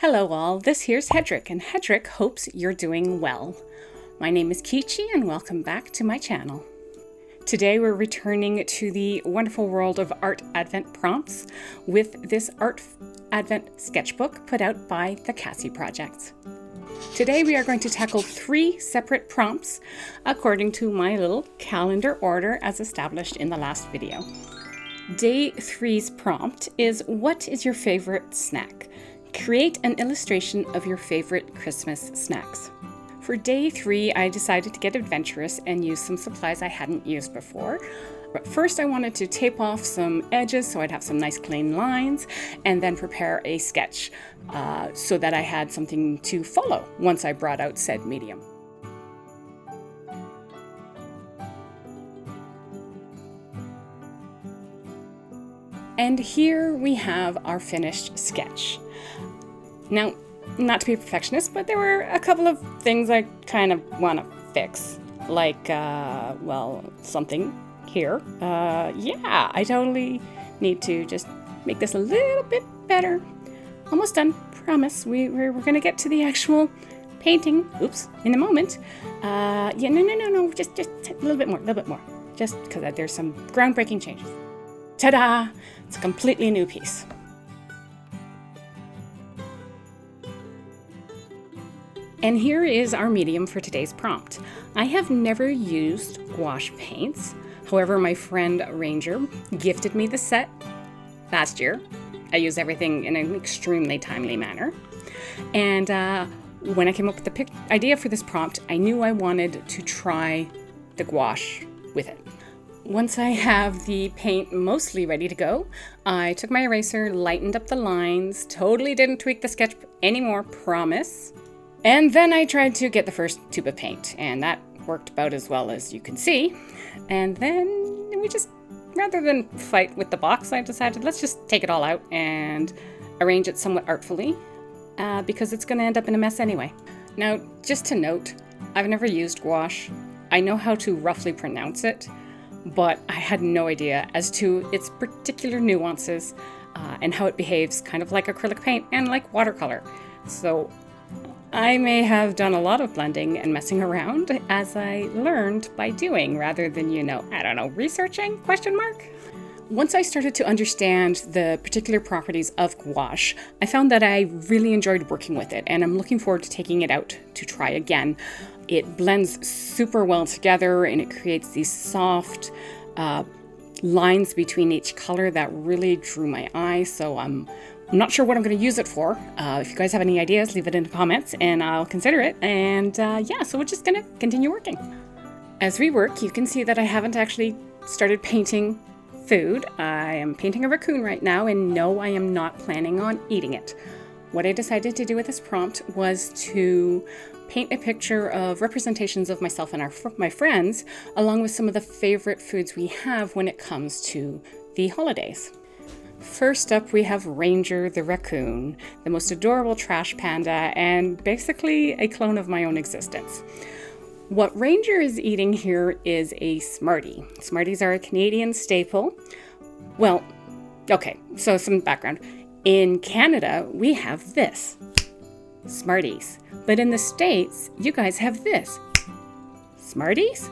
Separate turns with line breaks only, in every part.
Hello all, this here's Hedrick, and Hedrick hopes you're doing well. My name is Kichi and welcome back to my channel. Today we're returning to the wonderful world of Art Advent prompts with this Art Advent Sketchbook put out by the Cassie Project. Today we are going to tackle 3 separate prompts according to my little calendar order as established in the last video. Day 3's prompt is, what is your favorite snack? Create an illustration of your favorite Christmas snacks. For day 3, I decided to get adventurous and use some supplies I hadn't used before. But first I wanted to tape off some edges so I'd have some nice clean lines, and then prepare a sketch so that I had something to follow once I brought out said medium. And here we have our finished sketch. Now, not to be a perfectionist, but there were a couple of things I kind of want to fix. Like, something here. I totally need to just make this a little bit better. Almost done, promise. We're going to get to the actual painting, in a moment. No, just a little bit more. Just because there's some groundbreaking changes. Ta-da! It's a completely new piece. And here is our medium for today's prompt. I have never used gouache paints. However, my friend Ranger gifted me the set last year. I use everything in an extremely timely manner. And when I came up with the idea for this prompt, I knew I wanted to try the gouache with it. Once I have the paint mostly ready to go, I took my eraser, lightened up the lines, totally didn't tweak the sketch anymore, promise. And then I tried to get the first tube of paint, and that worked about as well as you can see. And then we just, rather than fight with the box, I decided let's just take it all out and arrange it somewhat artfully, because it's going to end up in a mess anyway. Now, just to note, I've never used gouache. I know how to roughly pronounce it, but I had no idea as to its particular nuances and how it behaves kind of like acrylic paint and like watercolor. So I may have done a lot of blending and messing around as I learned by doing rather than, researching, ? Once I started to understand the particular properties of gouache, I found that I really enjoyed working with it, and I'm looking forward to taking it out to try again. It blends super well together and it creates these soft lines between each color that really drew my eye, so I'm not sure what I'm going to use it for. If you guys have any ideas, leave it in the comments and I'll consider it. And so we're just going to continue working. As we work, you can see that I haven't actually started painting food. I am painting a raccoon right now, and no, I am not planning on eating it. What I decided to do with this prompt was to paint a picture of representations of myself and my friends, along with some of the favorite foods we have when it comes to the holidays. First up, we have Ranger the raccoon, the most adorable trash panda, and basically a clone of my own existence. What Ranger is eating here is a Smartie. Smarties are a Canadian staple. Well, okay, so some background. In Canada, we have this, Smarties. But in the States, you guys have this, Smarties?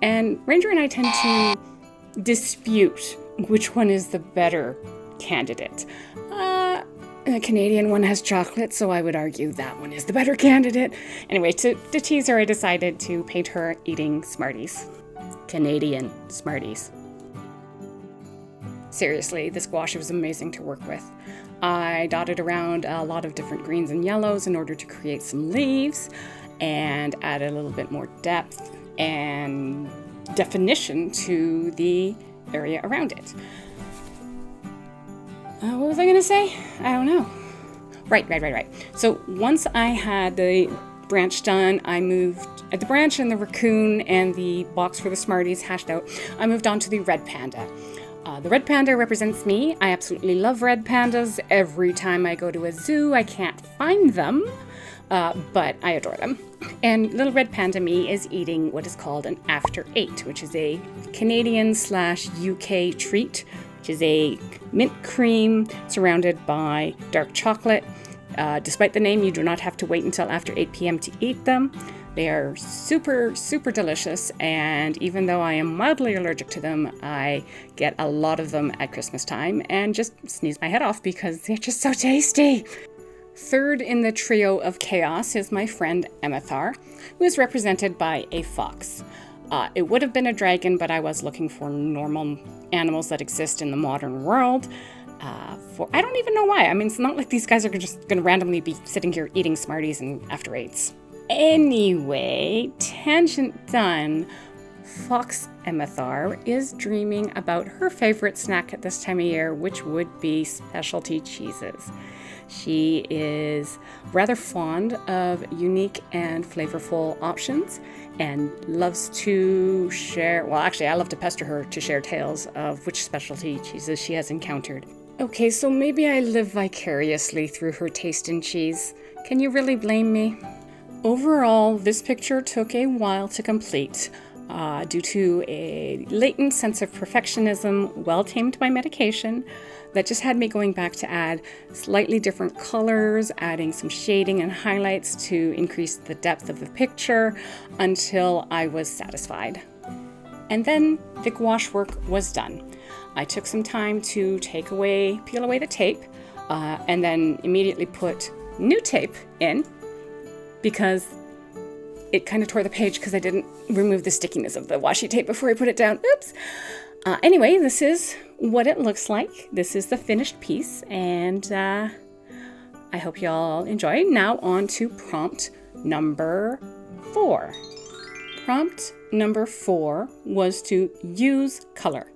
And Ranger and I tend to dispute which one is the better candidate. The Canadian one has chocolate, so I would argue that one is the better candidate. Anyway, to tease her, I decided to paint her eating Smarties. Canadian Smarties. Seriously, this gouache was amazing to work with. I dotted around a lot of different greens and yellows in order to create some leaves and add a little bit more depth and definition to the area around it. What was I going to say? I don't know. Right. So once I had the branch done, I moved at the branch and the raccoon and the box for the Smarties hashed out. I moved on to the red panda. The red panda represents me. I absolutely love red pandas. Every time I go to a zoo, I can't find them, but I adore them. And little red panda me is eating what is called an After 8, which is a Canadian/UK treat, which is a mint cream surrounded by dark chocolate Despite the name, you do not have to wait until after 8 p.m. to eat them. They are super, super delicious, and even though I am mildly allergic to them, I get a lot of them at Christmas time and just sneeze my head off because they're just so tasty. Third in the trio of chaos is my friend Emethar, who is represented by a fox. It would have been a dragon, but I was looking for normal animals that exist in the modern world. I don't even know why. I mean, it's not like these guys are just going to randomly be sitting here eating Smarties and after 8s. Anyway, tangent done. Fox Emethar is dreaming about her favorite snack at this time of year, which would be specialty cheeses. She is rather fond of unique and flavorful options and loves to share, well, actually, I love to pester her to share tales of which specialty cheeses she has encountered. Okay, so maybe I live vicariously through her taste in cheese. Can you really blame me? Overall, this picture took a while to complete due to a latent sense of perfectionism, well tamed by medication, that just had me going back to add slightly different colors, adding some shading and highlights to increase the depth of the picture until I was satisfied. And then the gouache work was done. I took some time to peel away the tape, and then immediately put new tape in because it kind of tore the page because I didn't remove the stickiness of the washi tape before I put it down. Oops. Anyway, this is what it looks like. This is the finished piece, and I hope y'all enjoy. Now on to prompt number 4. Prompt number 4 was to use color.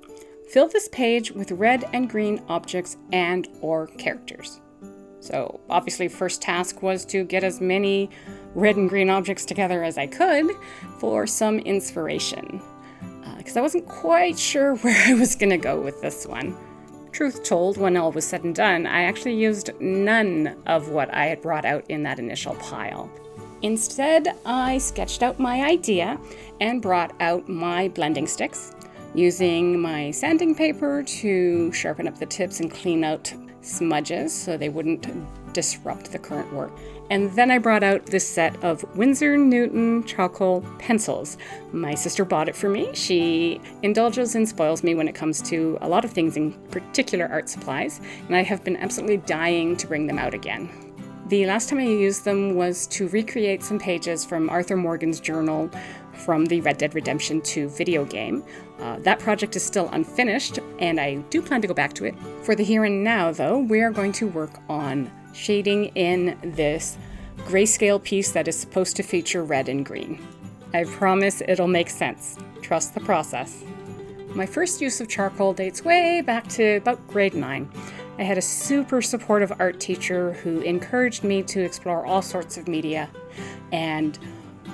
Fill this page with red and green objects and or characters. So obviously first task was to get as many red and green objects together as I could for some inspiration. Because I wasn't quite sure where I was going to go with this one. Truth told, when all was said and done, I actually used none of what I had brought out in that initial pile. Instead, I sketched out my idea and brought out my blending sticks, using my sanding paper to sharpen up the tips and clean out smudges so they wouldn't disrupt the current work. And then I brought out this set of Winsor Newton charcoal pencils. My sister bought it for me. She indulges and spoils me when it comes to a lot of things, in particular art supplies, and I have been absolutely dying to bring them out again. The last time I used them was to recreate some pages from Arthur Morgan's journal from the Red Dead Redemption 2 video game. That project is still unfinished, and I do plan to go back to it. For the here and now, though, we are going to work on shading in this grayscale piece that is supposed to feature red and green. I promise it'll make sense. Trust the process. My first use of charcoal dates way back to about grade 9. I had a super supportive art teacher who encouraged me to explore all sorts of media, and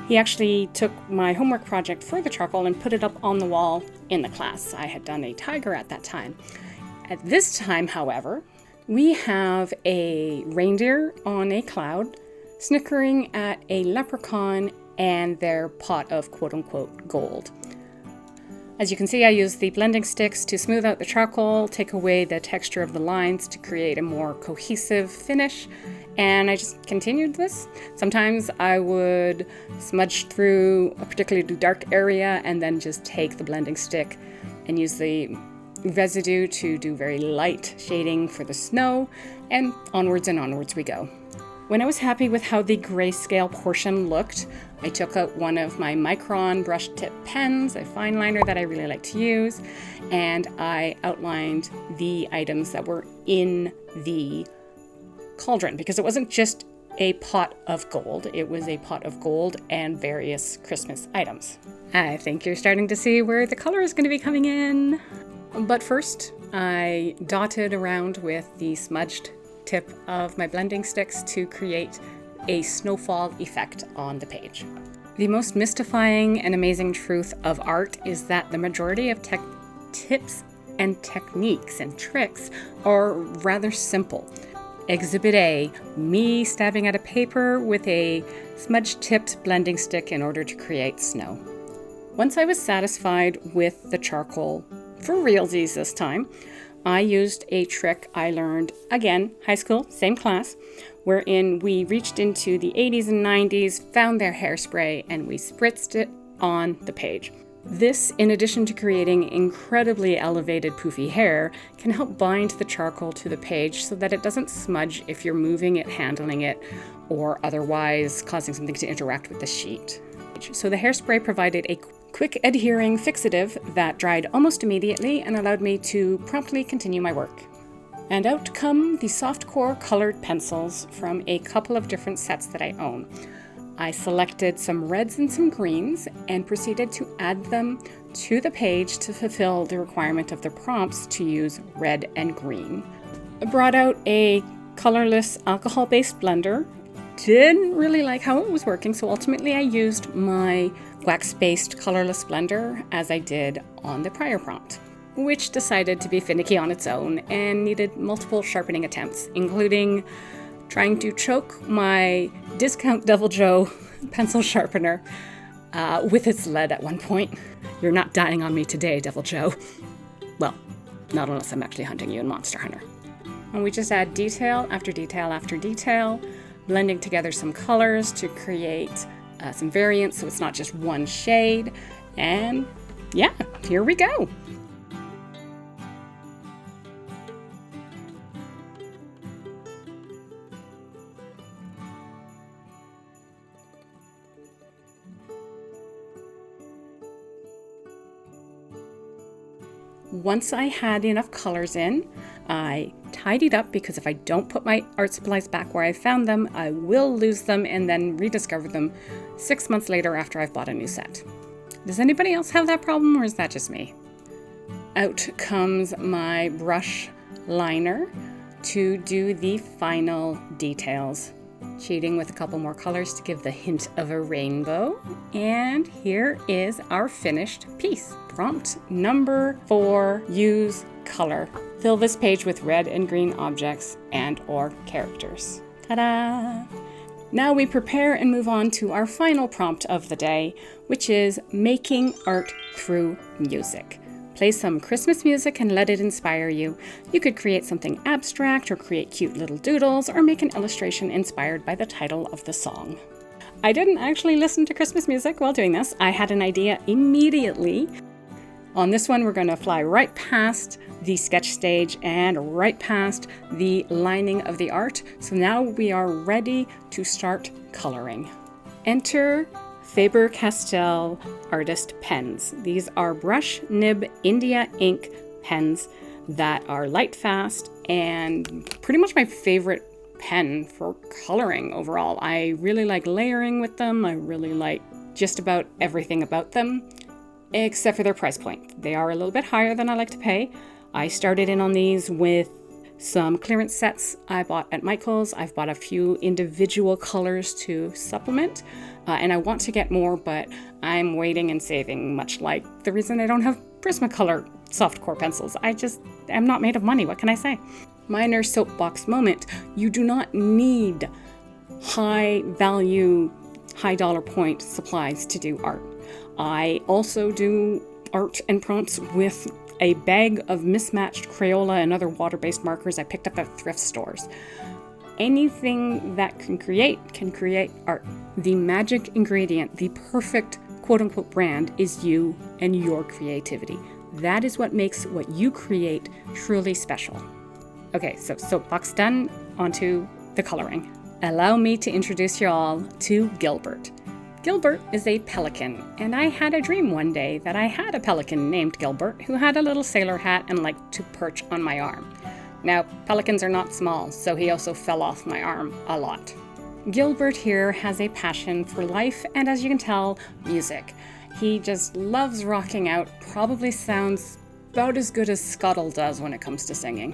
he actually took my homework project for the charcoal and put it up on the wall in the class. I had done a tiger at that time. At this time, however, we have a reindeer on a cloud snickering at a leprechaun and their pot of quote-unquote gold. As you can see, I used the blending sticks to smooth out the charcoal, take away the texture of the lines to create a more cohesive finish, and I just continued this. Sometimes I would smudge through a particularly dark area and then just take the blending stick and use the residue to do very light shading for the snow, and onwards we go. When I was happy with how the grayscale portion looked, I took out one of my Micron brush tip pens, a fine liner that I really like to use, and I outlined the items that were in the cauldron, because it wasn't just a pot of gold, it was a pot of gold and various Christmas items. I think you're starting to see where the color is going to be coming in. But first, I dotted around with the smudged tip of my blending sticks to create a snowfall effect on the page. The most mystifying and amazing truth of art is that the majority of tips and techniques and tricks are rather simple. Exhibit A, me stabbing at a paper with a smudge-tipped blending stick in order to create snow. Once I was satisfied with the charcoal, for realsies this time, I used a trick I learned, again, high school, same class, wherein we reached into the 80s and 90s, found their hairspray, and we spritzed it on the page. This, in addition to creating incredibly elevated poofy hair, can help bind the charcoal to the page so that it doesn't smudge if you're moving it, handling it, or otherwise causing something to interact with the sheet. So the hairspray provided a quick adhering fixative that dried almost immediately and allowed me to promptly continue my work. And out come the softcore colored pencils from a couple of different sets that I own. I selected some reds and some greens and proceeded to add them to the page to fulfill the requirement of the prompts to use red and green. I brought out a colorless alcohol-based blender. Didn't really like how it was working, so ultimately I used my wax-based colorless blender as I did on the prior prompt, which decided to be finicky on its own and needed multiple sharpening attempts, including trying to choke my discount Devil Joe pencil sharpener with its lead at one point. You're not dying on me today, Devil Joe. Well, not unless I'm actually hunting you in Monster Hunter. And we just add detail after detail after detail, blending together some colors to create some variance so it's not just one shade. And yeah, here we go. Once I had enough colors in, I tidied up because if I don't put my art supplies back where I found them, I will lose them and then rediscover them 6 months later after I've bought a new set. Does anybody else have that problem, or is that just me? Out comes my brush liner to do the final details. Shading with a couple more colors to give the hint of a rainbow. And here is our finished piece. Prompt number 4, use color. Fill this page with red and green objects and/or characters. Ta-da! Now we prepare and move on to our final prompt of the day, which is making art through music. Play some Christmas music and let it inspire you. You could create something abstract or create cute little doodles or make an illustration inspired by the title of the song. I didn't actually listen to Christmas music while doing this. I had an idea immediately. On this one, we're going to fly right past the sketch stage and right past the lining of the art. So now we are ready to start coloring. Enter Faber-Castell Artist Pens. These are brush nib India ink pens that are light fast and pretty much my favorite pen for coloring overall. I really like layering with them. I really like just about everything about them, except for their price point. They are a little bit higher than I like to pay. I started in on these with some clearance sets I bought at Michael's. I've bought a few individual colors to supplement, and I want to get more, but I'm waiting and saving, much like the reason I don't have Prismacolor softcore pencils. I'm not made of money, what can I say? Minor soapbox moment. You do not need high value, high dollar point supplies to do art. I also do art and prompts with a bag of mismatched Crayola and other water-based markers I picked up at thrift stores. Anything that can create art. The magic ingredient, the perfect quote-unquote brand is you and your creativity. That is what makes what you create truly special. Okay, so soapbox done, onto the coloring. Allow me to introduce you all to Gilbert. Gilbert is a pelican, and I had a dream one day that I had a pelican named Gilbert who had a little sailor hat and liked to perch on my arm. Now, pelicans are not small, so he also fell off my arm a lot. Gilbert here has a passion for life and, as you can tell, music. He just loves rocking out, probably sounds about as good as Scuttle does when it comes to singing.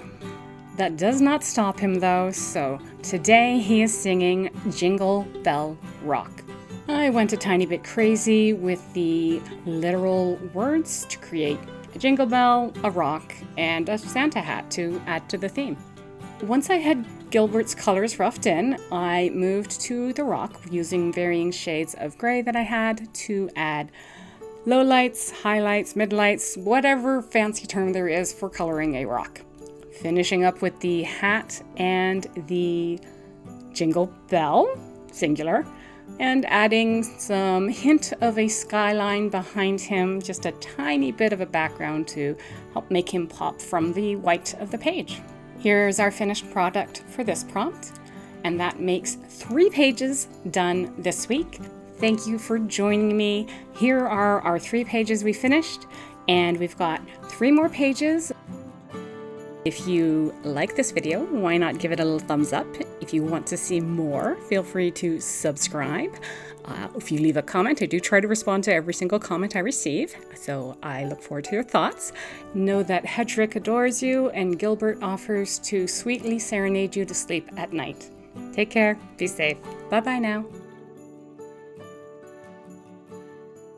That does not stop him though, so today he is singing Jingle Bell Rock. I went a tiny bit crazy with the literal words to create a jingle bell, a rock, and a Santa hat to add to the theme. Once I had Gilbert's colors roughed in, I moved to the rock using varying shades of gray that I had to add lowlights, highlights, midlights, whatever fancy term there is for coloring a rock. Finishing up with the hat and the jingle bell, singular, and adding some hint of a skyline behind him, just a tiny bit of a background to help make him pop from the white of the page. Here's our finished product for this prompt, and that makes 3 pages done this week. Thank you for joining me. Here are our 3 pages we finished, and we've got 3 more pages. If you like this video, why not give it a little thumbs up? If you want to see more, feel free to subscribe. If you leave a comment, I do try to respond to every single comment I receive, so I look forward to your thoughts. Know that Hedrick adores you and Gilbert offers to sweetly serenade you to sleep at night. Take care, be safe. Bye-bye now.